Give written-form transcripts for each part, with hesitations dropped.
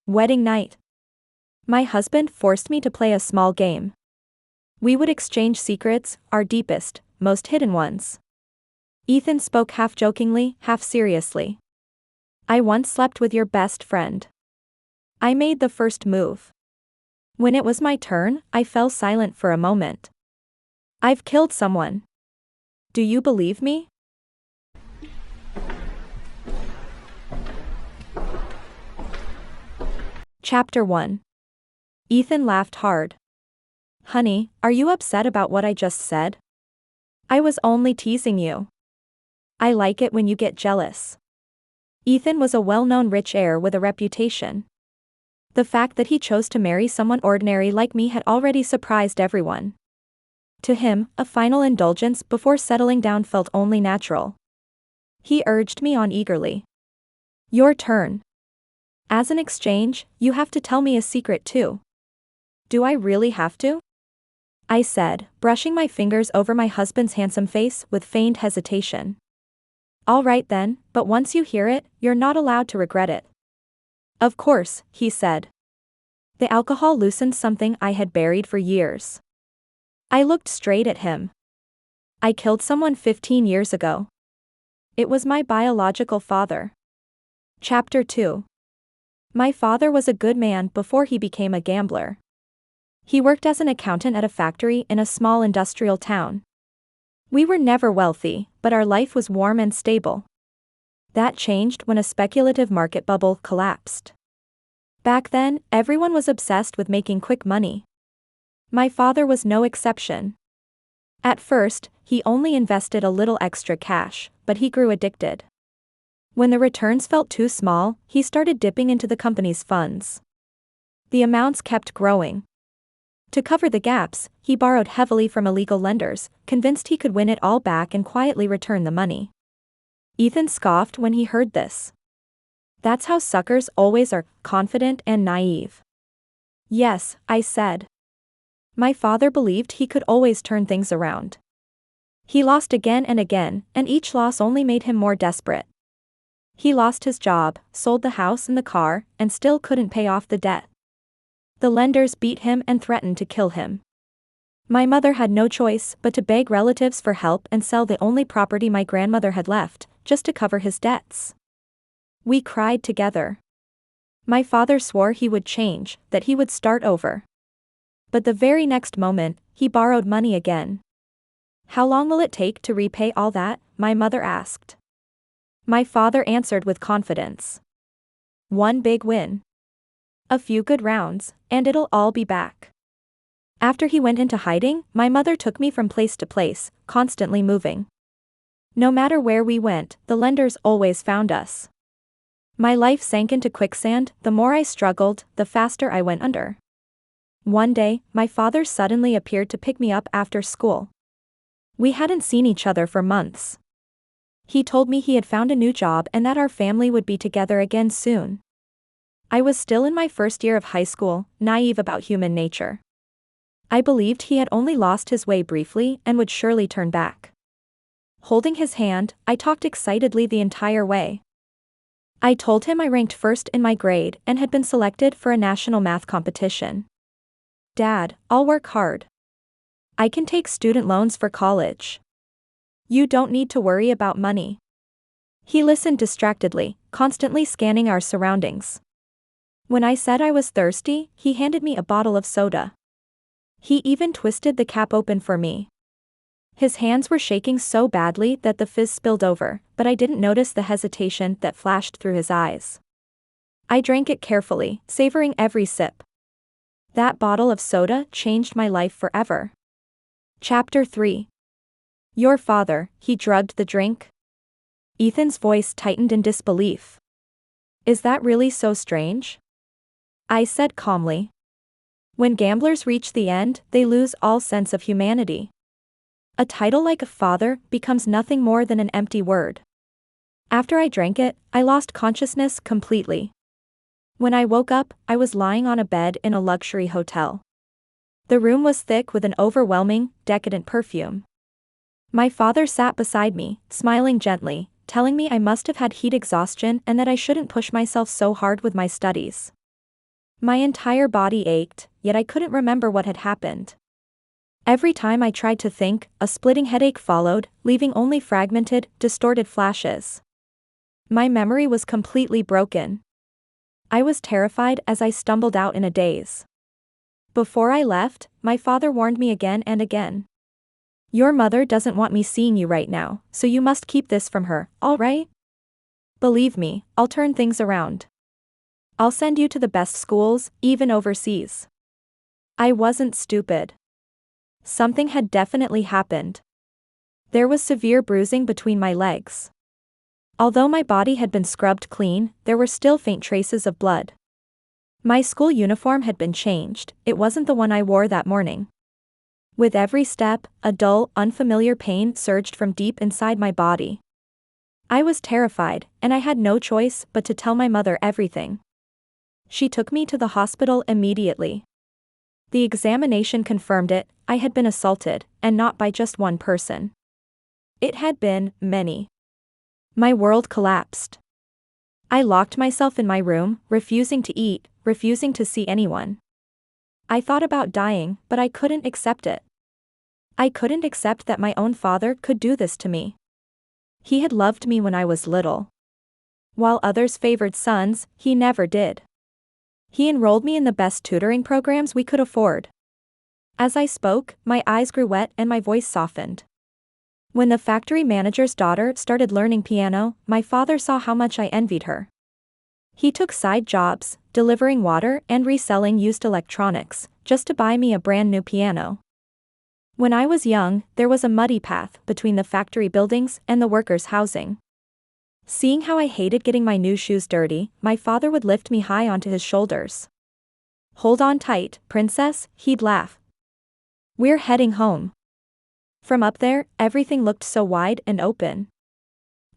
Wedding night. My husband forced me to play a small game. We would exchange secrets, our deepest, most hidden ones. Ethan spoke half jokingly, half seriously. I once slept with your best friend. I made the first move. When it was my turn, I fell silent for a moment. I've killed someone. Do you believe me? Chapter 1. Ethan laughed hard. Honey, are you upset about what I just said? I was only teasing you. I like it when you get jealous. Ethan was a well-known rich heir with a reputation. The fact that he chose to marry someone ordinary like me had already surprised everyone. To him, a final indulgence before settling down felt only natural. He urged me on eagerly. Your turn. As an exchange, you have to tell me a secret too. Do I really have to? I said, brushing my fingers over my husband's handsome face with feigned hesitation. All right then, but once you hear it, you're not allowed to regret it. Of course, he said. The alcohol loosened something I had buried for years. I looked straight at him. I killed someone 15 years ago. It was my biological father. Chapter 2. My father was a good man before he became a gambler. He worked as an accountant at a factory in a small industrial town. We were never wealthy, but our life was warm and stable. That changed when a speculative market bubble collapsed. Back then, everyone was obsessed with making quick money. My father was no exception. At first, he only invested a little extra cash, but he grew addicted. When the returns felt too small, he started dipping into the company's funds. The amounts kept growing. To cover the gaps, he borrowed heavily from illegal lenders, convinced he could win it all back and quietly return the money. Ethan scoffed when he heard this. That's how suckers always are, confident and naive. Yes, I said. My father believed he could always turn things around. He lost again and again, and each loss only made him more desperate. He lost his job, sold the house and the car, and still couldn't pay off the debt. The lenders beat him and threatened to kill him. My mother had no choice but to beg relatives for help and sell the only property my grandmother had left, just to cover his debts. We cried together. My father swore he would change, that he would start over. But the very next moment, he borrowed money again. How long will it take to repay all that? My mother asked. My father answered with confidence. One big win. A few good rounds, and it'll all be back. After he went into hiding, my mother took me from place to place, constantly moving. No matter where we went, the lenders always found us. My life sank into quicksand. The more I struggled, the faster I went under. One day, my father suddenly appeared to pick me up after school. We hadn't seen each other for months. He told me he had found a new job and that our family would be together again soon. I was still in my first year of high school, naive about human nature. I believed he had only lost his way briefly and would surely turn back. Holding his hand, I talked excitedly the entire way. I told him I ranked first in my grade and had been selected for a national math competition. Dad, I'll work hard. I can take student loans for college. You don't need to worry about money. He listened distractedly, constantly scanning our surroundings. When I said I was thirsty, he handed me a bottle of soda. He even twisted the cap open for me. His hands were shaking so badly that the fizz spilled over, but I didn't notice the hesitation that flashed through his eyes. I drank it carefully, savoring every sip. That bottle of soda changed my life forever. Chapter 3. Your father, he drugged the drink? Ethan's voice tightened in disbelief. Is that really so strange? I said calmly. When gamblers reach the end, they lose all sense of humanity. A title like a father becomes nothing more than an empty word. After I drank it, I lost consciousness completely. When I woke up, I was lying on a bed in a luxury hotel. The room was thick with an overwhelming, decadent perfume. My father sat beside me, smiling gently, telling me I must have had heat exhaustion and that I shouldn't push myself so hard with my studies. My entire body ached, yet I couldn't remember what had happened. Every time I tried to think, a splitting headache followed, leaving only fragmented, distorted flashes. My memory was completely broken. I was terrified as I stumbled out in a daze. Before I left, my father warned me again and again. Your mother doesn't want me seeing you right now, so you must keep this from her, all right? Believe me, I'll turn things around. I'll send you to the best schools, even overseas. I wasn't stupid. Something had definitely happened. There was severe bruising between my legs. Although my body had been scrubbed clean, there were still faint traces of blood. My school uniform had been changed, it wasn't the one I wore that morning. With every step, a dull, unfamiliar pain surged from deep inside my body. I was terrified, and I had no choice but to tell my mother everything. She took me to the hospital immediately. The examination confirmed it, I had been assaulted, and not by just one person. It had been many. My world collapsed. I locked myself in my room, refusing to eat, refusing to see anyone. I thought about dying, but I couldn't accept it. I couldn't accept that my own father could do this to me. He had loved me when I was little. While others favored sons, he never did. He enrolled me in the best tutoring programs we could afford. As I spoke, my eyes grew wet and my voice softened. When the factory manager's daughter started learning piano, my father saw how much I envied her. He took side jobs, delivering water and reselling used electronics, just to buy me a brand new piano. When I was young, there was a muddy path between the factory buildings and the workers' housing. Seeing how I hated getting my new shoes dirty, my father would lift me high onto his shoulders. Hold on tight, princess, he'd laugh. We're heading home. From up there, everything looked so wide and open.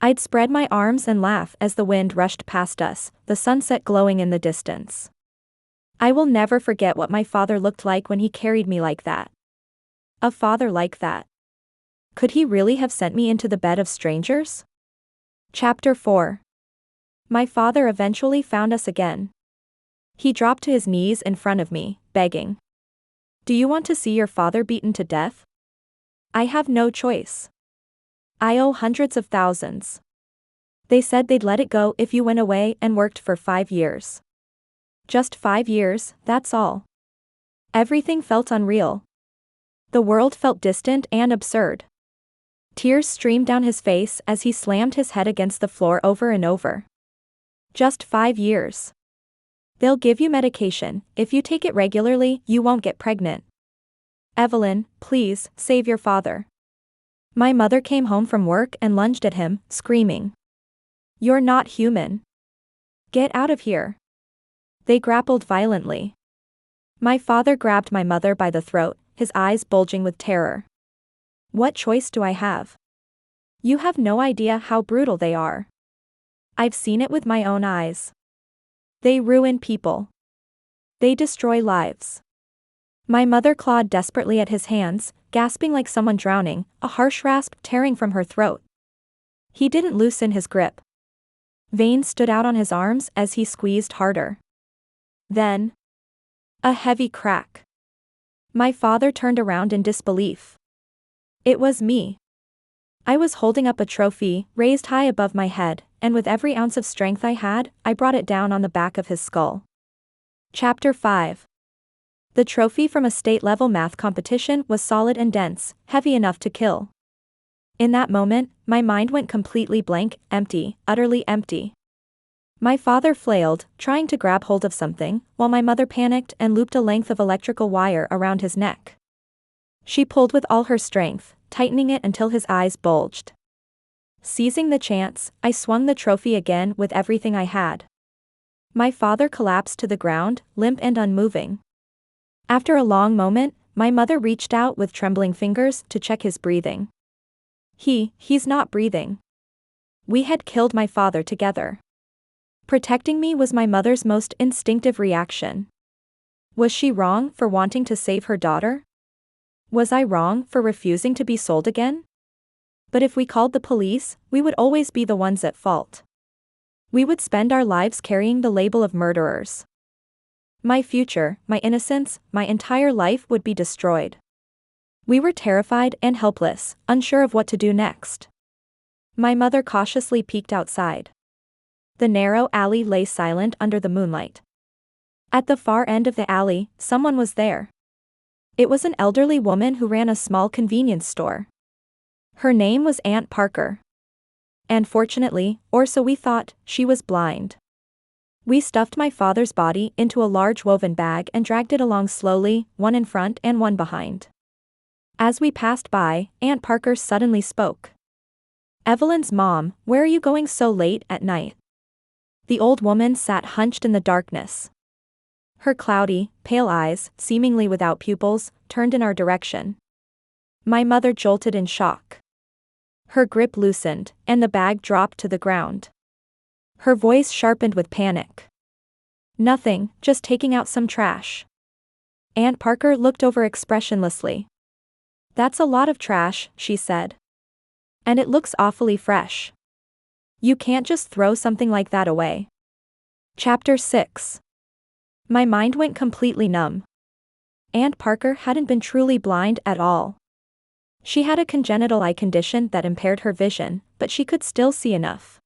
I'd spread my arms and laugh as the wind rushed past us, the sunset glowing in the distance. I will never forget what my father looked like when he carried me like that. A father like that. Could he really have sent me into the bed of strangers? Chapter 4. My father eventually found us again. He dropped to his knees in front of me, begging. Do you want to see your father beaten to death? I have no choice. I owe hundreds of thousands. They said they'd let it go if you went away and worked for 5 years. Just 5 years, that's all. Everything felt unreal. The world felt distant and absurd. Tears streamed down his face as he slammed his head against the floor over and over. Just 5 years. They'll give you medication, if you take it regularly, you won't get pregnant. Evelyn, please, save your father. My mother came home from work and lunged at him, screaming. You're not human. Get out of here. They grappled violently. My father grabbed my mother by the throat, his eyes bulging with terror. What choice do I have? You have no idea how brutal they are. I've seen it with my own eyes. They ruin people. They destroy lives. My mother clawed desperately at his hands, gasping like someone drowning, a harsh rasp tearing from her throat. He didn't loosen his grip. Veins stood out on his arms as he squeezed harder. Then, a heavy crack. My father turned around in disbelief. It was me. I was holding up a trophy, raised high above my head, and with every ounce of strength I had, I brought it down on the back of his skull. Chapter 5. The trophy from a state-level math competition was solid and dense, heavy enough to kill. In that moment, my mind went completely blank, empty, utterly empty. My father flailed, trying to grab hold of something, while my mother panicked and looped a length of electrical wire around his neck. She pulled with all her strength, tightening it until his eyes bulged. Seizing the chance, I swung the trophy again with everything I had. My father collapsed to the ground, limp and unmoving. After a long moment, my mother reached out with trembling fingers to check his breathing. He's not breathing. We had killed my father together. Protecting me was my mother's most instinctive reaction. Was she wrong for wanting to save her daughter? Was I wrong for refusing to be sold again? But if we called the police, we would always be the ones at fault. We would spend our lives carrying the label of murderers. My future, my innocence, my entire life would be destroyed. We were terrified and helpless, unsure of what to do next. My mother cautiously peeked outside. The narrow alley lay silent under the moonlight. At the far end of the alley, someone was there. It was an elderly woman who ran a small convenience store. Her name was Aunt Parker. And fortunately, or so we thought, she was blind. We stuffed my father's body into a large woven bag and dragged it along slowly, one in front and one behind. As we passed by, Aunt Parker suddenly spoke. "Evelyn's mom, where are you going so late at night?" The old woman sat hunched in the darkness. Her cloudy, pale eyes, seemingly without pupils, turned in our direction. My mother jolted in shock. Her grip loosened, and the bag dropped to the ground. Her voice sharpened with panic. "Nothing, just taking out some trash." Aunt Parker looked over expressionlessly. "That's a lot of trash," she said. "And it looks awfully fresh. You can't just throw something like that away." Chapter 6. My mind went completely numb. Aunt Parker hadn't been truly blind at all. She had a congenital eye condition that impaired her vision, but she could still see enough.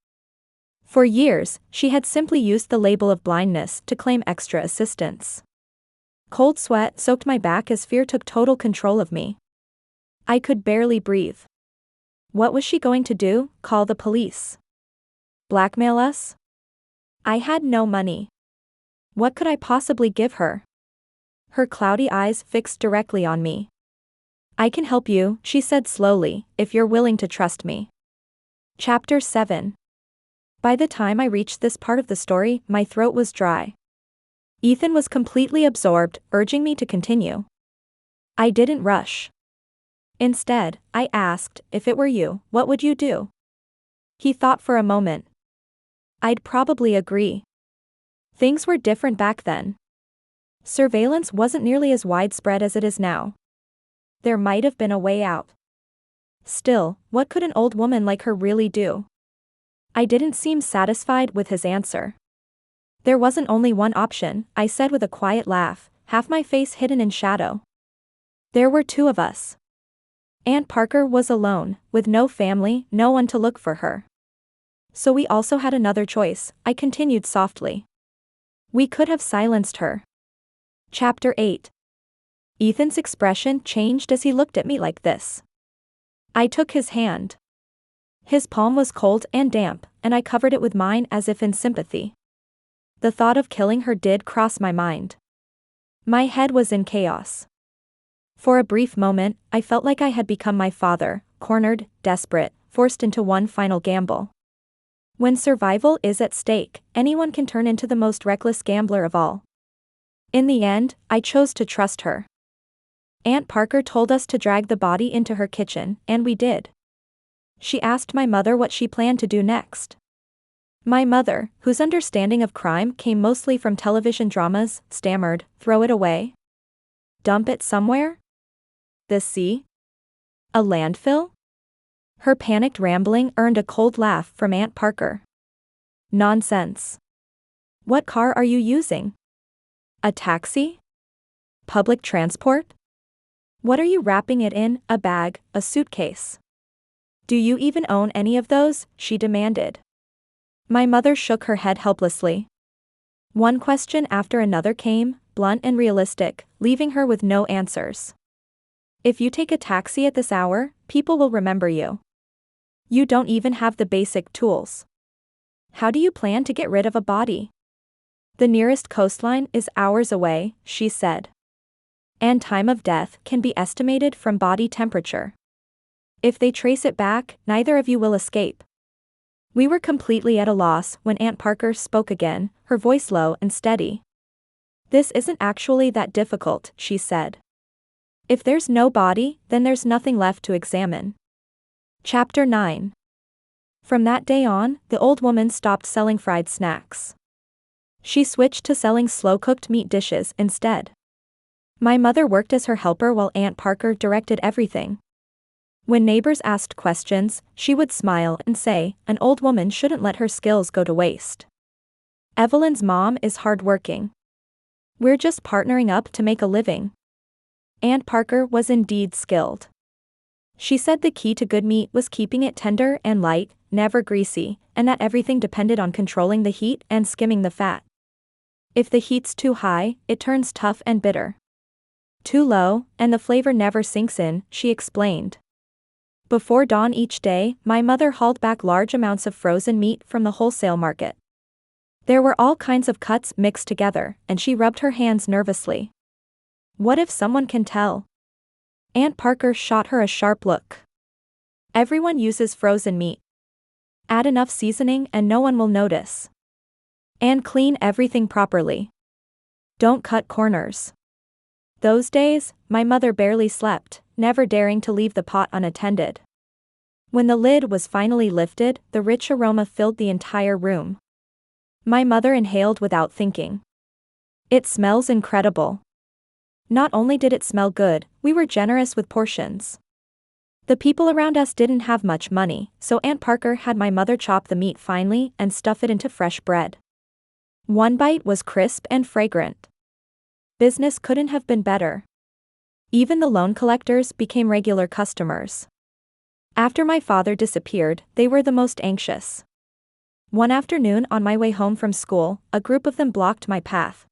For years, she had simply used the label of blindness to claim extra assistance. Cold sweat soaked my back as fear took total control of me. I could barely breathe. What was she going to do? Call the police? Blackmail us? I had no money. What could I possibly give her? Her cloudy eyes fixed directly on me. "I can help you," she said slowly, "if you're willing to trust me." Chapter 7. By the time I reached this part of the story, my throat was dry. Ethan was completely absorbed, urging me to continue. I didn't rush. Instead, I asked, "If it were you, what would you do?" He thought for a moment. "I'd probably agree. Things were different back then. Surveillance wasn't nearly as widespread as it is now. There might have been a way out. Still, what could an old woman like her really do?" I didn't seem satisfied with his answer. "There wasn't only one option," I said with a quiet laugh, half my face hidden in shadow. "There were two of us." Aunt Parker was alone, with no family, no one to look for her. "So we also had another choice," I continued softly. "We could have silenced her." Chapter 8. Ethan's expression changed as he looked at me like this. I took his hand. His palm was cold and damp, and I covered it with mine as if in sympathy. The thought of killing her did cross my mind. My head was in chaos. For a brief moment, I felt like I had become my father, cornered, desperate, forced into one final gamble. When survival is at stake, anyone can turn into the most reckless gambler of all. In the end, I chose to trust her. Aunt Parker told us to drag the body into her kitchen, and we did. She asked my mother what she planned to do next. My mother, whose understanding of crime came mostly from television dramas, stammered, "Throw it away? Dump it somewhere? The sea? A landfill?" Her panicked rambling earned a cold laugh from Aunt Parker. "Nonsense. What car are you using? A taxi? Public transport? What are you wrapping it in, a bag, a suitcase? Do you even own any of those?" she demanded. My mother shook her head helplessly. One question after another came, blunt and realistic, leaving her with no answers. "If you take a taxi at this hour, people will remember you. You don't even have the basic tools. How do you plan to get rid of a body? The nearest coastline is hours away," she said. "And time of death can be estimated from body temperature. If they trace it back, neither of you will escape." We were completely at a loss when Aunt Parker spoke again, her voice low and steady. "This isn't actually that difficult," she said. "If there's no body, then there's nothing left to examine." Chapter 9. From that day on, the old woman stopped selling fried snacks. She switched to selling slow-cooked meat dishes instead. My mother worked as her helper while Aunt Parker directed everything. When neighbors asked questions, she would smile and say, "An old woman shouldn't let her skills go to waste." Evelyn's mom is hardworking. We're just partnering up to make a living. Aunt Parker was indeed skilled. She said the key to good meat was keeping it tender and light, never greasy, and that everything depended on controlling the heat and skimming the fat. If the heat's too high, it turns tough and bitter. Too low, and the flavor never sinks in, she explained. Before dawn each day, my mother hauled back large amounts of frozen meat from the wholesale market. There were all kinds of cuts mixed together, and she rubbed her hands nervously. What if someone can tell? Aunt Parker shot her a sharp look. Everyone uses frozen meat. Add enough seasoning and no one will notice. And clean everything properly. Don't cut corners. Those days, my mother barely slept, never daring to leave the pot unattended. When the lid was finally lifted, the rich aroma filled the entire room. My mother inhaled without thinking. It smells incredible. Not only did it smell good, we were generous with portions. The people around us didn't have much money, so Aunt Parker had my mother chop the meat finely and stuff it into fresh bread. One bite was crisp and fragrant. Business couldn't have been better. Even the loan collectors became regular customers. After my father disappeared, they were the most anxious. One afternoon on my way home from school, a group of them blocked my path.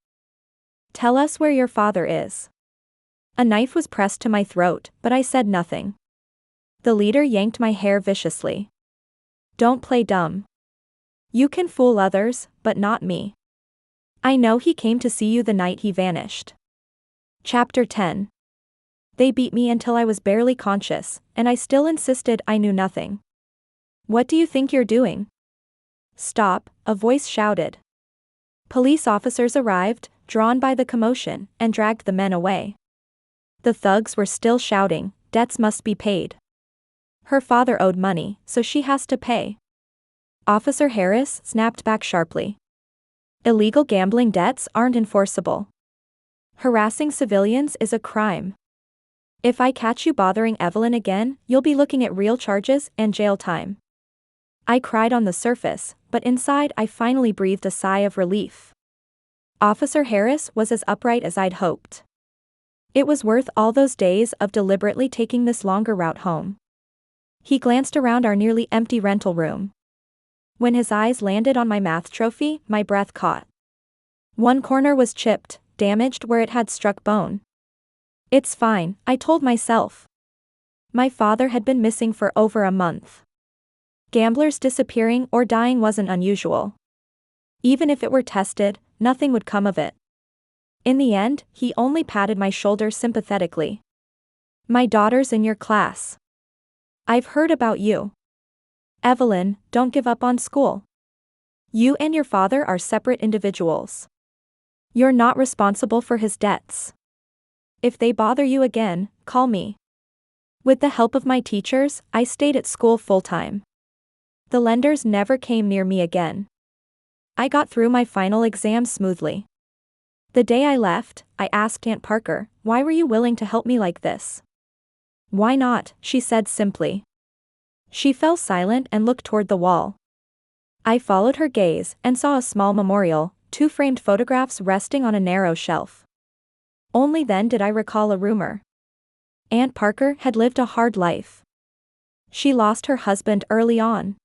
Tell us where your father is. A knife was pressed to my throat, but I said nothing. The leader yanked my hair viciously. Don't play dumb. You can fool others, but not me. I know he came to see you the night he vanished. Chapter 10. They beat me until I was barely conscious, and I still insisted I knew nothing. What do you think you're doing? Stop, a voice shouted. Police officers arrived, drawn by the commotion, and dragged the men away. The thugs were still shouting, debts must be paid. Her father owed money, so she has to pay. Officer Harris snapped back sharply. Illegal gambling debts aren't enforceable. Harassing civilians is a crime. If I catch you bothering Evelyn again, you'll be looking at real charges and jail time. I cried on the surface, but inside I finally breathed a sigh of relief. Officer Harris was as upright as I'd hoped. It was worth all those days of deliberately taking this longer route home. He glanced around our nearly empty rental room. When his eyes landed on my math trophy, my breath caught. One corner was chipped, damaged where it had struck bone. It's fine, I told myself. My father had been missing for over a month. Gamblers disappearing or dying wasn't unusual. Even if it were tested, nothing would come of it. In the end, he only patted my shoulder sympathetically. My daughter's in your class. I've heard about you. Evelyn, don't give up on school. You and your father are separate individuals. You're not responsible for his debts. If they bother you again, call me. With the help of my teachers, I stayed at school full-time. The lenders never came near me again. I got through my final exam smoothly. The day I left, I asked Aunt Parker, why were you willing to help me like this? Why not, she said simply. She fell silent and looked toward the wall. I followed her gaze and saw a small memorial, 2 framed photographs resting on a narrow shelf. Only then did I recall a rumor. Aunt Parker had lived a hard life. She lost her husband early on.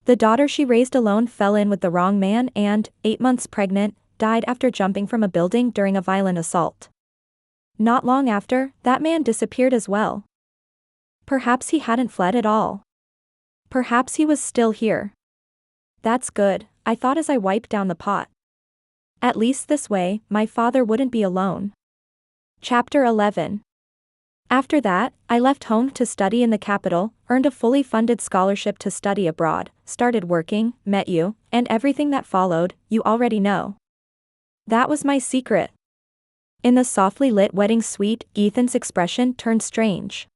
The daughter she raised alone fell in with the wrong man and, 8 months pregnant, died after jumping from a building during a violent assault. Not long after, that man disappeared as well. Perhaps he hadn't fled at all. Perhaps he was still here. That's good, I thought as I wiped down the pot. At least this way, my father wouldn't be alone. Chapter 11. After that, I left home to study in the capital, earned a fully funded scholarship to study abroad, started working, met you, and everything that followed, you already know. That was my secret. In the softly lit wedding suite, Ethan's expression turned strange.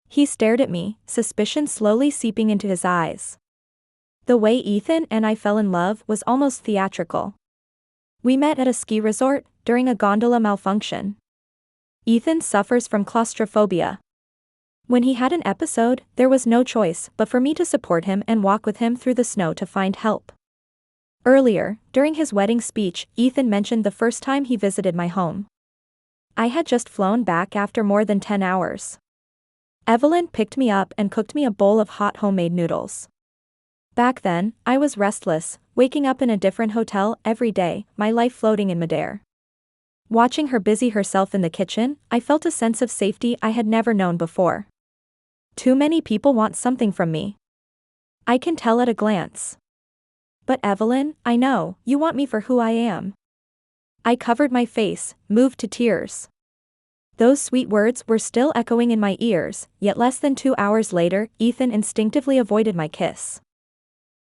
He stared at me, suspicion slowly seeping into his eyes. The way Ethan and I fell in love was almost theatrical. We met at a ski resort, during a gondola malfunction. Ethan suffers from claustrophobia. When he had an episode, there was no choice but for me to support him and walk with him through the snow to find help. Earlier, during his wedding speech, Ethan mentioned the first time he visited my home. I had just flown back after more than 10 hours. Evelyn picked me up and cooked me a bowl of hot homemade noodles. Back then, I was restless, waking up in a different hotel every day, my life floating in midair. Watching her busy herself in the kitchen, I felt a sense of safety I had never known before. Too many people want something from me. I can tell at a glance. But Evelyn, I know, you want me for who I am. I covered my face, moved to tears. Those sweet words were still echoing in my ears, yet less than 2 hours later, Ethan instinctively avoided my kiss.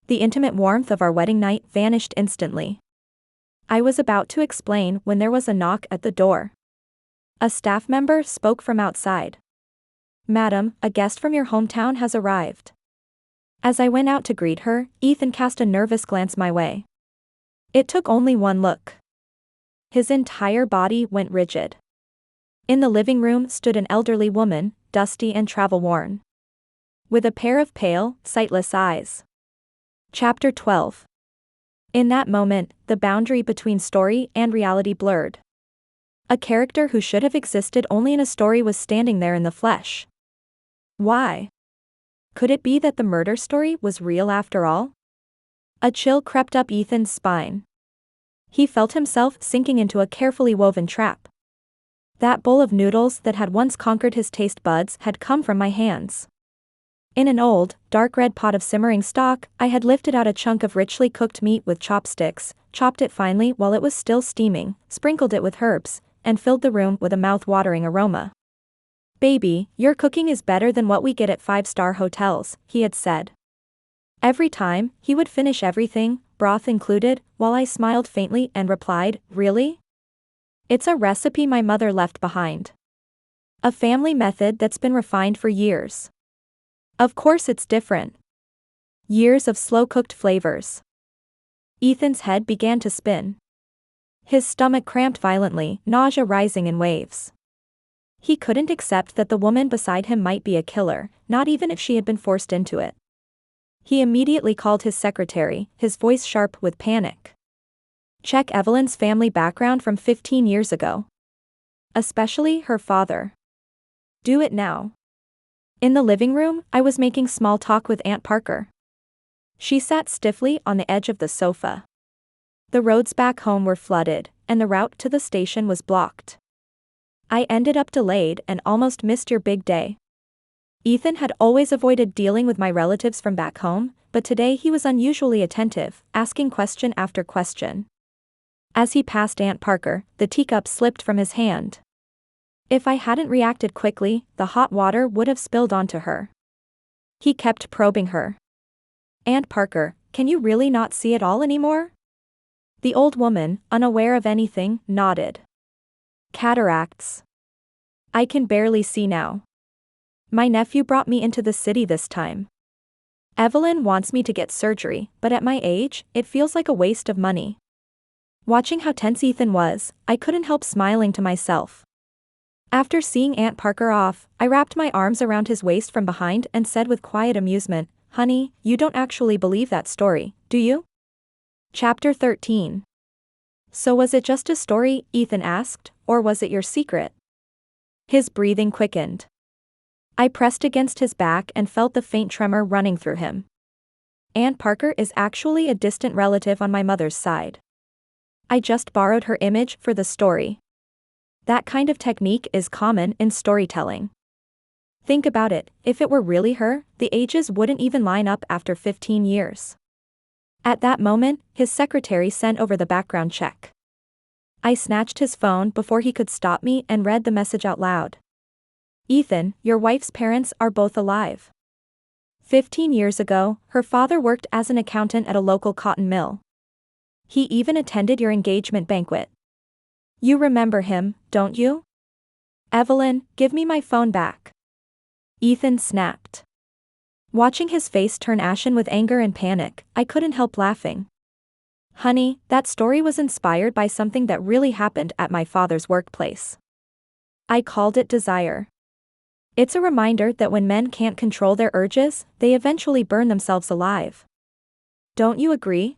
The intimate warmth of our wedding night vanished instantly. I was about to explain when there was a knock at the door. A staff member spoke from outside. "Madam, a guest from your hometown has arrived." As I went out to greet her, Ethan cast a nervous glance my way. It took only one look. His entire body went rigid. In the living room stood an elderly woman, dusty and travel-worn, with a pair of pale, sightless eyes. Chapter 12. In that moment, the boundary between story and reality blurred. A character who should have existed only in a story was standing there in the flesh. Why? Could it be that the murder story was real after all? A chill crept up Ethan's spine. He felt himself sinking into a carefully woven trap. That bowl of noodles that had once conquered his taste buds had come from my hands. In an old, dark red pot of simmering stock, I had lifted out a chunk of richly cooked meat with chopsticks, chopped it finely while it was still steaming, sprinkled it with herbs, and filled the room with a mouth-watering aroma. "Baby, your cooking is better than what we get at 5-star hotels," he had said. Every time, he would finish everything, broth included, while I smiled faintly and replied, "Really? It's a recipe my mother left behind. A family method that's been refined for years. Of course it's different. Years of slow-cooked flavors." Ethan's head began to spin. His stomach cramped violently, nausea rising in waves. He couldn't accept that the woman beside him might be a killer, not even if she had been forced into it. He immediately called his secretary, his voice sharp with panic. "Check Evelyn's family background from 15 years ago. Especially her father. Do it now." In the living room, I was making small talk with Aunt Parker. She sat stiffly on the edge of the sofa. The roads back home were flooded, and the route to the station was blocked. "I ended up delayed and almost missed your big day." Ethan had always avoided dealing with my relatives from back home, but today he was unusually attentive, asking question after question. As he passed Aunt Parker, the teacup slipped from his hand. If I hadn't reacted quickly, the hot water would have spilled onto her. He kept probing her. "Aunt Parker, can you really not see it all anymore?" The old woman, unaware of anything, nodded. "Cataracts. I can barely see now. My nephew brought me into the city this time. Evelyn wants me to get surgery, but at my age, it feels like a waste of money." Watching how tense Ethan was, I couldn't help smiling to myself. After seeing Aunt Parker off, I wrapped my arms around his waist from behind and said with quiet amusement, "Honey, you don't actually believe that story, do you?" Chapter 13. "So was it just a story," Ethan asked, "or was it your secret?" His breathing quickened. I pressed against his back and felt the faint tremor running through him. Aunt Parker is actually a distant relative on my mother's side. I just borrowed her image for the story. That kind of technique is common in storytelling. Think about it, if it were really her, the ages wouldn't even line up after 15 years. At that moment, his secretary sent over the background check. I snatched his phone before he could stop me and read the message out loud. "Ethan, your wife's parents are both alive. 15 years ago, her father worked as an accountant at a local cotton mill. He even attended your engagement banquet. You remember him, don't you? Evelyn, give me my phone back." Ethan snapped. Watching his face turn ashen with anger and panic, I couldn't help laughing. "Honey, that story was inspired by something that really happened at my father's workplace. I called it desire. It's a reminder that when men can't control their urges, they eventually burn themselves alive. Don't you agree?"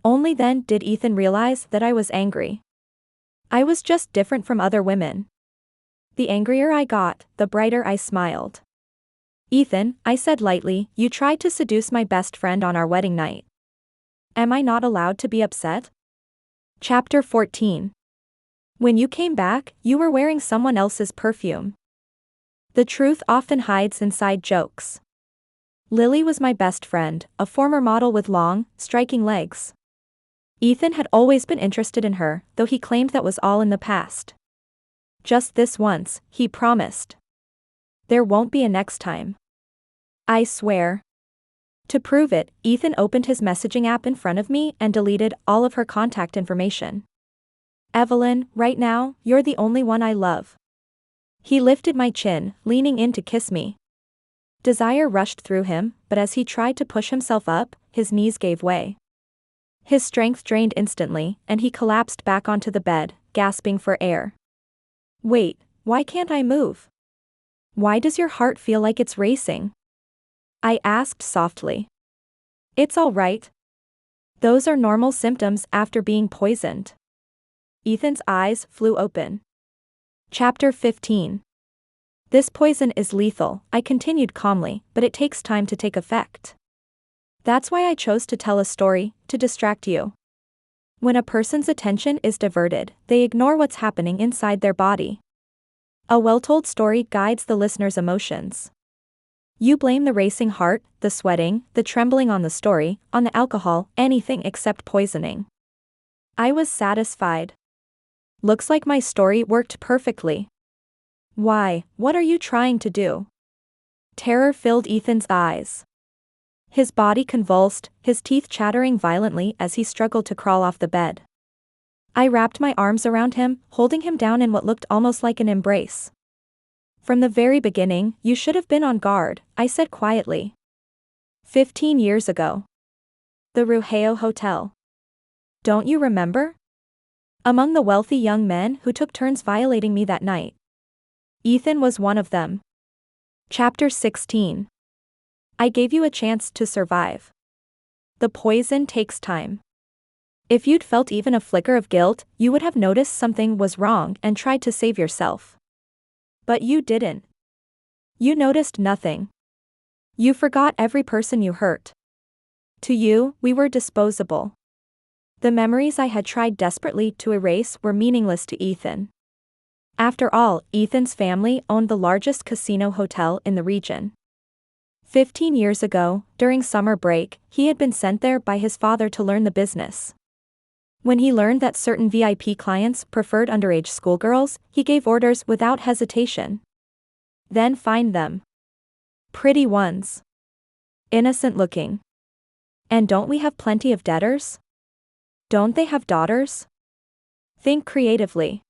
Only then did Ethan realize that I was angry. I was just different from other women. The angrier I got, the brighter I smiled. Ethan, I said lightly, you tried to seduce my best friend on our wedding night. Am I not allowed to be upset? Chapter 14. When you came back, you were wearing someone else's perfume. The truth often hides inside jokes. Lily was my best friend, a former model with long, striking legs. Ethan had always been interested in her, though he claimed that was all in the past. Just this once, he promised. There won't be a next time. I swear. To prove it, Ethan opened his messaging app in front of me and deleted all of her contact information. Evelyn, right now, you're the only one I love. He lifted my chin, leaning in to kiss me. Desire rushed through him, but as he tried to push himself up, his knees gave way. His strength drained instantly, and he collapsed back onto the bed, gasping for air. Wait, why can't I move? Why does your heart feel like it's racing? I asked softly. It's all right. Those are normal symptoms after being poisoned. Ethan's eyes flew open. Chapter 15. This poison is lethal, I continued calmly, but it takes time to take effect. That's why I chose to tell a story, to distract you. When a person's attention is diverted, they ignore what's happening inside their body. A well-told story guides the listener's emotions. You blame the racing heart, the sweating, the trembling on the story, on the alcohol, anything except poisoning. I was satisfied. Looks like my story worked perfectly. Why, what are you trying to do? Terror filled Ethan's eyes. His body convulsed, his teeth chattering violently as he struggled to crawl off the bed. I wrapped my arms around him, holding him down in what looked almost like an embrace. From the very beginning, you should have been on guard, I said quietly. 15 years ago. The Rujeo Hotel. Don't you remember? Among the wealthy young men who took turns violating me that night. Ethan was one of them. Chapter 16. I gave you a chance to survive. The poison takes time. If you'd felt even a flicker of guilt, you would have noticed something was wrong and tried to save yourself. But you didn't. You noticed nothing. You forgot every person you hurt. To you, we were disposable. The memories I had tried desperately to erase were meaningless to Ethan. After all, Ethan's family owned the largest casino hotel in the region. 15 years ago, during summer break, he had been sent there by his father to learn the business. When he learned that certain VIP clients preferred underage schoolgirls, he gave orders without hesitation. Then find them. Pretty ones. Innocent looking. And don't we have plenty of debtors? Don't they have daughters? Think creatively.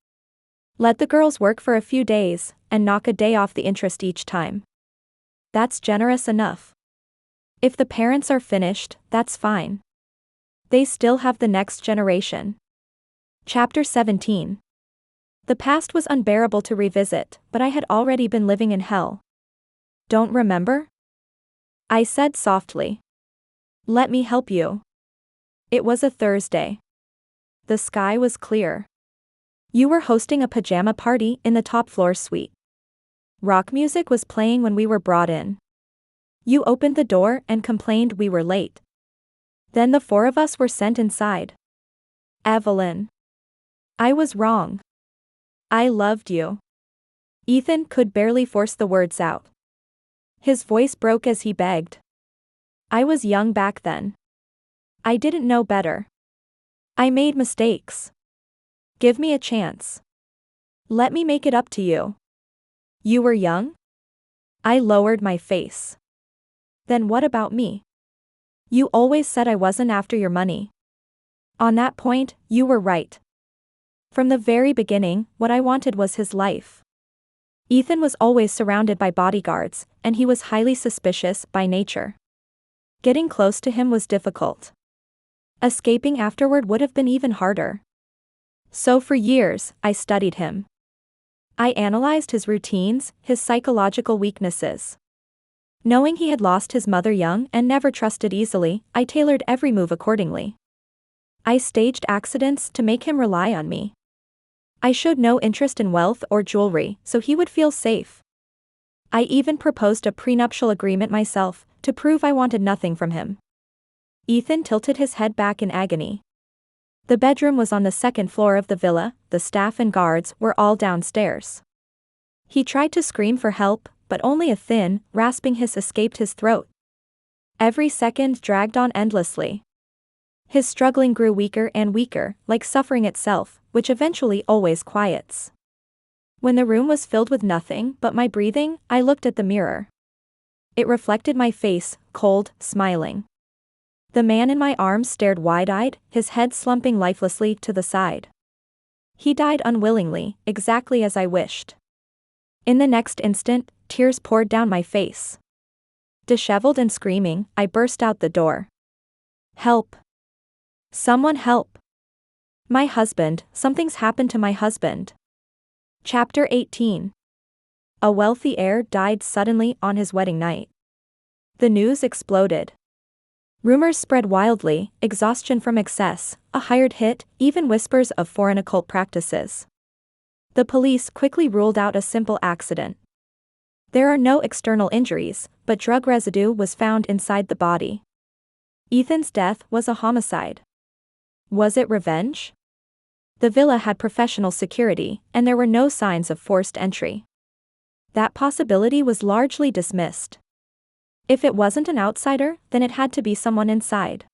Let the girls work for a few days, and knock a day off the interest each time. That's generous enough. If the parents are finished, that's fine. They still have the next generation. Chapter 17. The past was unbearable to revisit, but I had already been living in hell. Don't remember? I said softly. Let me help you. It was a Thursday. The sky was clear. You were hosting a pajama party in the top floor suite. Rock music was playing when we were brought in. You opened the door and complained we were late. Then the four of us were sent inside. Evelyn. I was wrong. I loved you. Ethan could barely force the words out. His voice broke as he begged. I was young back then. I didn't know better. I made mistakes. Give me a chance. Let me make it up to you. You were young? I lowered my face. Then what about me? You always said I wasn't after your money. On that point, you were right. From the very beginning, what I wanted was his life. Ethan was always surrounded by bodyguards, and he was highly suspicious by nature. Getting close to him was difficult. Escaping afterward would have been even harder. So for years, I studied him. I analyzed his routines, his psychological weaknesses. Knowing he had lost his mother young and never trusted easily, I tailored every move accordingly. I staged accidents to make him rely on me. I showed no interest in wealth or jewelry, so he would feel safe. I even proposed a prenuptial agreement myself, to prove I wanted nothing from him. Ethan tilted his head back in agony. The bedroom was on the second floor of the villa, the staff and guards were all downstairs. He tried to scream for help, but only a thin, rasping hiss escaped his throat. Every second dragged on endlessly. His struggling grew weaker and weaker, like suffering itself, which eventually always quiets. When the room was filled with nothing but my breathing, I looked at the mirror. It reflected my face, cold, smiling. The man in my arms stared wide-eyed, his head slumping lifelessly to the side. He died unwillingly, exactly as I wished. In the next instant, tears poured down my face. Disheveled and screaming, I burst out the door. Help! Someone help! My husband, something's happened to my husband. Chapter 18. A wealthy heir died suddenly on his wedding night. The news exploded. Rumors spread wildly, exhaustion from excess, a hired hit, even whispers of foreign occult practices. The police quickly ruled out a simple accident. There are no external injuries, but drug residue was found inside the body. Ethan's death was a homicide. Was it revenge? The villa had professional security, and there were no signs of forced entry. That possibility was largely dismissed. If it wasn't an outsider, then it had to be someone inside.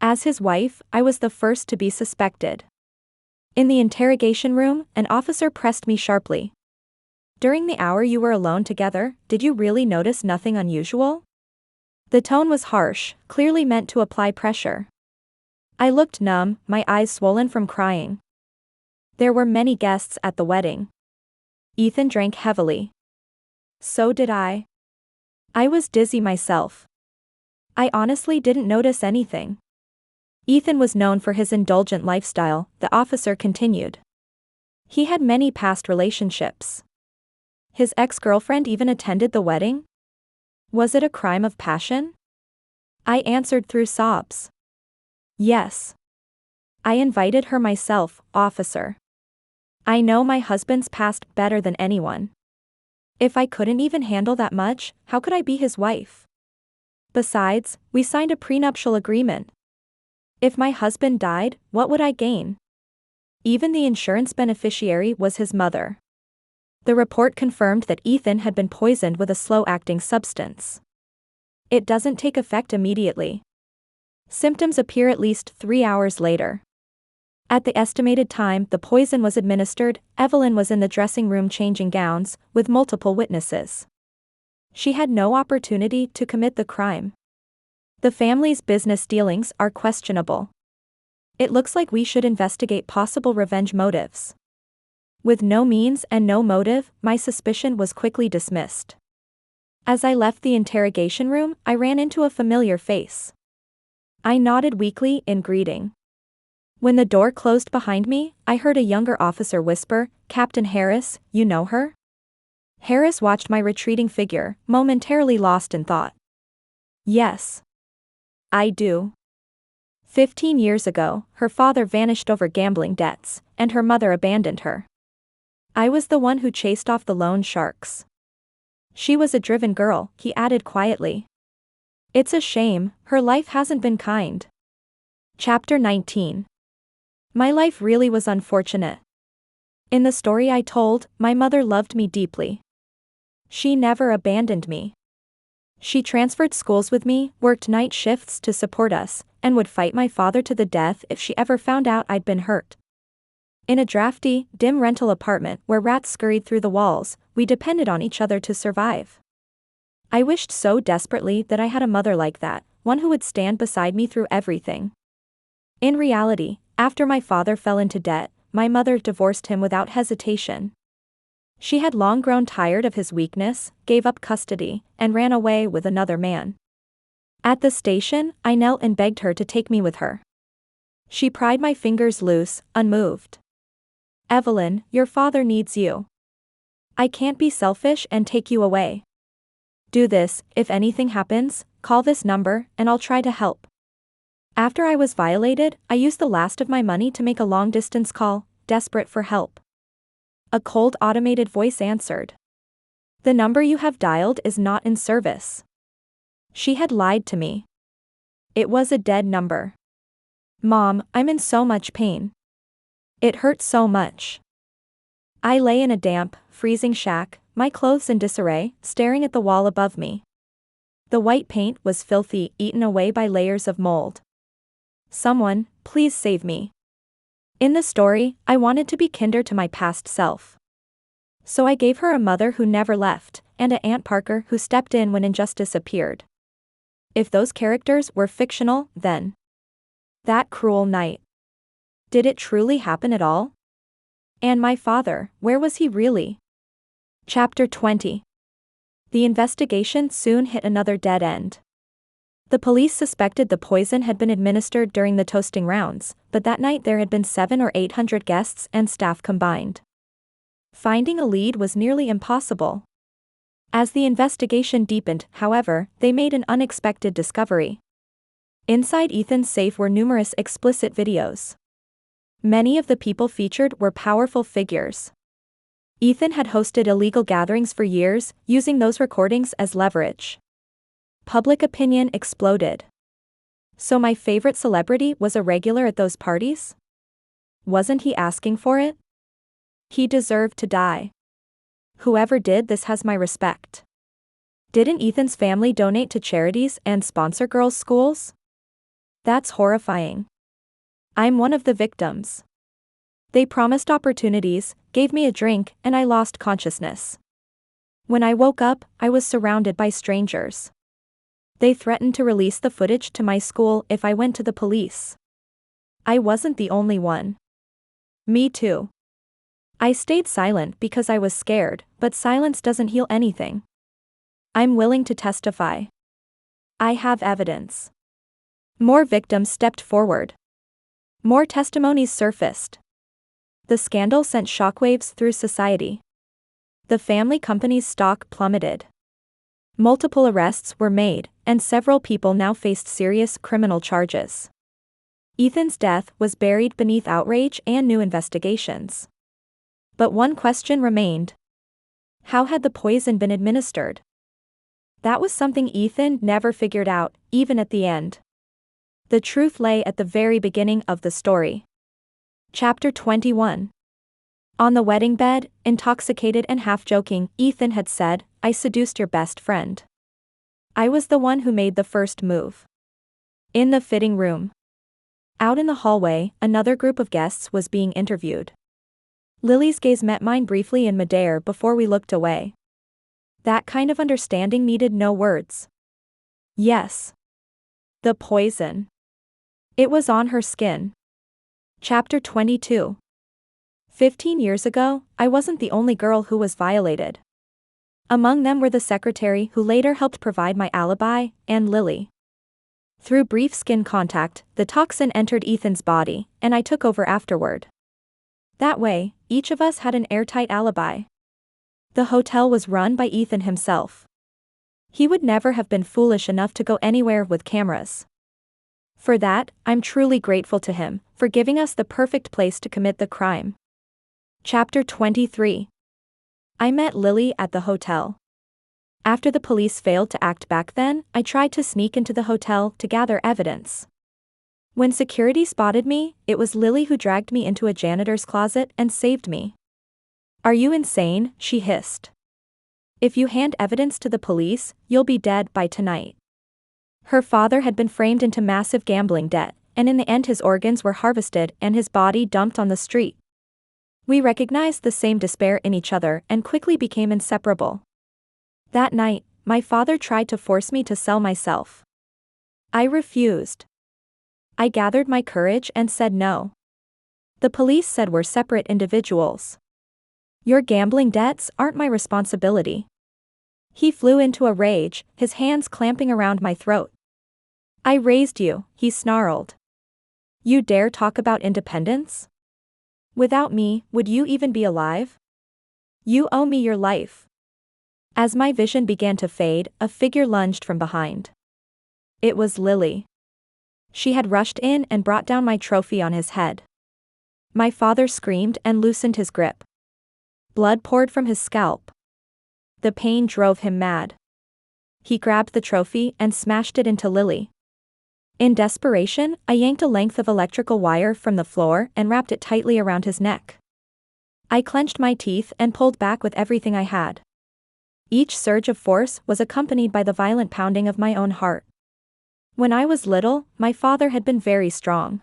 As his wife, I was the first to be suspected. In the interrogation room, an officer pressed me sharply. During the hour you were alone together, did you really notice nothing unusual? The tone was harsh, clearly meant to apply pressure. I looked numb, my eyes swollen from crying. There were many guests at the wedding. Ethan drank heavily. So did I. I was dizzy myself. I honestly didn't notice anything. Ethan was known for his indulgent lifestyle, the officer continued. He had many past relationships. His ex-girlfriend even attended the wedding? Was it a crime of passion? I answered through sobs. Yes. I invited her myself, officer. I know my husband's past better than anyone. If I couldn't even handle that much, how could I be his wife? Besides, we signed a prenuptial agreement. If my husband died, what would I gain? Even the insurance beneficiary was his mother. The report confirmed that Ethan had been poisoned with a slow-acting substance. It doesn't take effect immediately. Symptoms appear at least 3 hours later. At the estimated time the poison was administered, Evelyn was in the dressing room changing gowns, with multiple witnesses. She had no opportunity to commit the crime. The family's business dealings are questionable. It looks like we should investigate possible revenge motives. With no means and no motive, my suspicion was quickly dismissed. As I left the interrogation room, I ran into a familiar face. I nodded weakly in greeting. When the door closed behind me, I heard a younger officer whisper, "Captain Harris, you know her?" Harris watched my retreating figure, momentarily lost in thought. Yes. I do. 15 years ago, her father vanished over gambling debts, and her mother abandoned her. I was the one who chased off the loan sharks. She was a driven girl, he added quietly. It's a shame, her life hasn't been kind. Chapter 19. My life really was unfortunate. In the story I told, my mother loved me deeply. She never abandoned me. She transferred schools with me, worked night shifts to support us, and would fight my father to the death if she ever found out I'd been hurt. In a drafty, dim rental apartment where rats scurried through the walls, we depended on each other to survive. I wished so desperately that I had a mother like that, one who would stand beside me through everything. In reality, after my father fell into debt, my mother divorced him without hesitation. She had long grown tired of his weakness, gave up custody, and ran away with another man. At the station, I knelt and begged her to take me with her. She pried my fingers loose, unmoved. Evelyn, your father needs you. I can't be selfish and take you away. Do this, if anything happens, call this number, and I'll try to help. After I was violated, I used the last of my money to make a long-distance call, desperate for help. A cold automated voice answered. The number you have dialed is not in service. She had lied to me. It was a dead number. Mom, I'm in so much pain. It hurt so much. I lay in a damp, freezing shack, my clothes in disarray, staring at the wall above me. The white paint was filthy, eaten away by layers of mold. Someone, please save me. In the story, I wanted to be kinder to my past self. So I gave her a mother who never left, and an Aunt Parker who stepped in when injustice appeared. If those characters were fictional, then that cruel night. Did it truly happen at all? And my father, where was he really? Chapter 20. The investigation soon hit another dead end. The police suspected the poison had been administered during the toasting rounds, but that night there had been 700 or 800 guests and staff combined. Finding a lead was nearly impossible. As the investigation deepened, however, they made an unexpected discovery. Inside Ethan's safe were numerous explicit videos. Many of the people featured were powerful figures. Ethan had hosted illegal gatherings for years, using those recordings as leverage. Public opinion exploded. So my favorite celebrity was a regular at those parties? Wasn't he asking for it? He deserved to die. Whoever did this has my respect. Didn't Ethan's family donate to charities and sponsor girls' schools? That's horrifying. I'm one of the victims. They promised opportunities, gave me a drink, and I lost consciousness. When I woke up, I was surrounded by strangers. They threatened to release the footage to my school if I went to the police. I wasn't the only one. Me too. I stayed silent because I was scared, but silence doesn't heal anything. I'm willing to testify. I have evidence. More victims stepped forward. More testimonies surfaced. The scandal sent shockwaves through society. The family company's stock plummeted. Multiple arrests were made, and several people now faced serious criminal charges. Ethan's death was buried beneath outrage and new investigations. But one question remained. How had the poison been administered? That was something Ethan never figured out, even at the end. The truth lay at the very beginning of the story. Chapter 21. On the wedding bed, intoxicated and half-joking, Ethan had said, "I seduced your best friend. I was the one who made the first move." In the fitting room. Out in the hallway, another group of guests was being interviewed. Lily's gaze met mine briefly in midair before we looked away. That kind of understanding needed no words. Yes. The poison. It was on her skin. Chapter 22. 15 years ago, I wasn't the only girl who was violated. Among them were the secretary who later helped provide my alibi, and Lily. Through brief skin contact, the toxin entered Ethan's body, and I took over afterward. That way, each of us had an airtight alibi. The hotel was run by Ethan himself. He would never have been foolish enough to go anywhere with cameras. For that, I'm truly grateful to him, for giving us the perfect place to commit the crime. Chapter 23. I met Lily at the hotel. After the police failed to act back then, I tried to sneak into the hotel to gather evidence. When security spotted me, it was Lily who dragged me into a janitor's closet and saved me. "Are you insane?" she hissed. "If you hand evidence to the police, you'll be dead by tonight." Her father had been framed into massive gambling debt, and in the end his organs were harvested and his body dumped on the street. We recognized the same despair in each other and quickly became inseparable. That night, my father tried to force me to sell myself. I refused. I gathered my courage and said no. The police said we're separate individuals. Your gambling debts aren't my responsibility. He flew into a rage, his hands clamping around my throat. "I raised you," he snarled. "You dare talk about independence? Without me, would you even be alive? You owe me your life." As my vision began to fade, a figure lunged from behind. It was Lily. She had rushed in and brought down my trophy on his head. My father screamed and loosened his grip. Blood poured from his scalp. The pain drove him mad. He grabbed the trophy and smashed it into Lily. In desperation, I yanked a length of electrical wire from the floor and wrapped it tightly around his neck. I clenched my teeth and pulled back with everything I had. Each surge of force was accompanied by the violent pounding of my own heart. When I was little, my father had been very strong.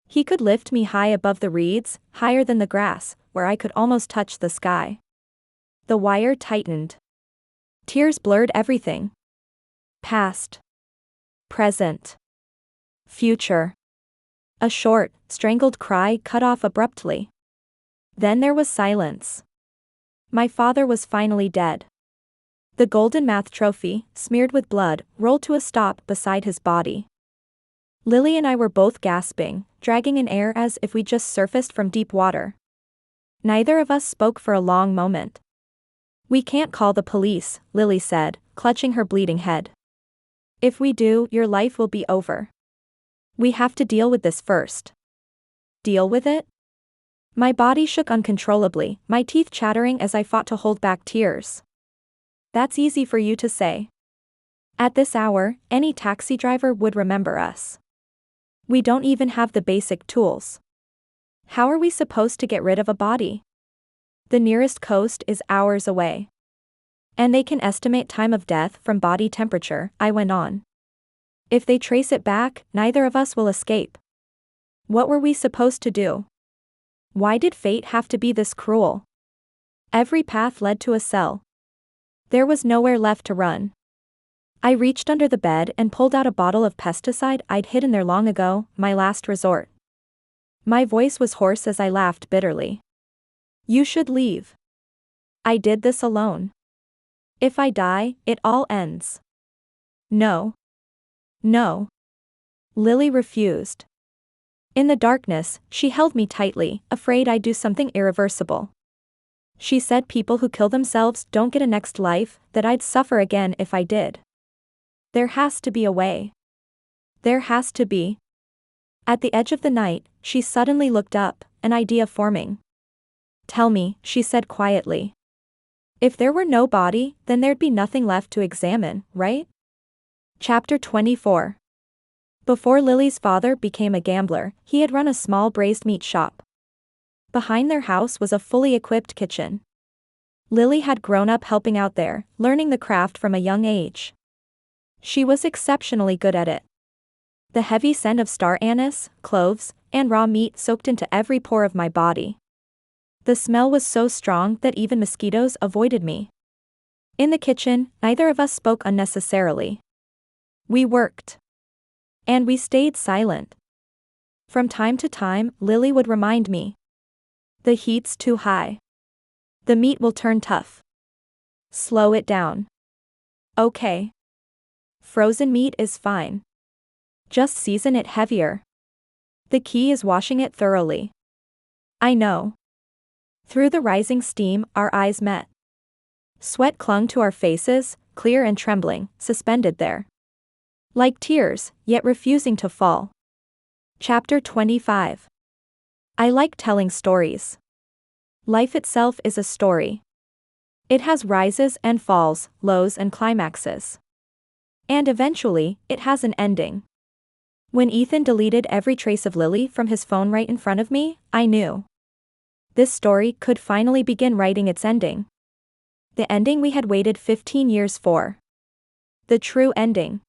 He could lift me high above the reeds, higher than the grass, where I could almost touch the sky. The wire tightened. Tears blurred everything. Past. Present. Future. A short, strangled cry cut off abruptly. Then there was silence. My father was finally dead. The golden math trophy, smeared with blood, rolled to a stop beside his body. Lily and I were both gasping, dragging in air as if we just surfaced from deep water. Neither of us spoke for a long moment. "We can't call the police," Lily said, clutching her bleeding head. "If we do, your life will be over. We have to deal with this first." Deal with it? My body shook uncontrollably, my teeth chattering as I fought to hold back tears. That's easy for you to say. At this hour, any taxi driver would remember us. We don't even have the basic tools. How are we supposed to get rid of a body? The nearest coast is hours away. And they can estimate time of death from body temperature, I went on. If they trace it back, neither of us will escape. What were we supposed to do? Why did fate have to be this cruel? Every path led to a cell. There was nowhere left to run. I reached under the bed and pulled out a bottle of pesticide I'd hidden there long ago, my last resort. My voice was hoarse as I laughed bitterly. You should leave. I did this alone. If I die, it all ends. No. No. Lily refused. In the darkness, she held me tightly, afraid I'd do something irreversible. She said people who kill themselves don't get a next life, that I'd suffer again if I did. There has to be a way. There has to be. At the edge of the night, she suddenly looked up, an idea forming. Tell me, she said quietly. If there were no body, then there'd be nothing left to examine, right? Chapter 24. Before Lily's father became a gambler, he had run a small braised meat shop. Behind their house was a fully equipped kitchen. Lily had grown up helping out there, learning the craft from a young age. She was exceptionally good at it. The heavy scent of star anise, cloves, and raw meat soaked into every pore of my body. The smell was so strong that even mosquitoes avoided me. In the kitchen, neither of us spoke unnecessarily. We worked. And we stayed silent. From time to time, Lily would remind me. The heat's too high. The meat will turn tough. Slow it down. Okay. Frozen meat is fine. Just season it heavier. The key is washing it thoroughly. I know. Through the rising steam, our eyes met. Sweat clung to our faces, clear and trembling, suspended there. Like tears, yet refusing to fall. Chapter 25. I like telling stories. Life itself is a story. It has rises and falls, lows and climaxes. And eventually, it has an ending. When Ethan deleted every trace of Lily from his phone right in front of me, I knew. This story could finally begin writing its ending. The ending we had waited 15 years for. The true ending.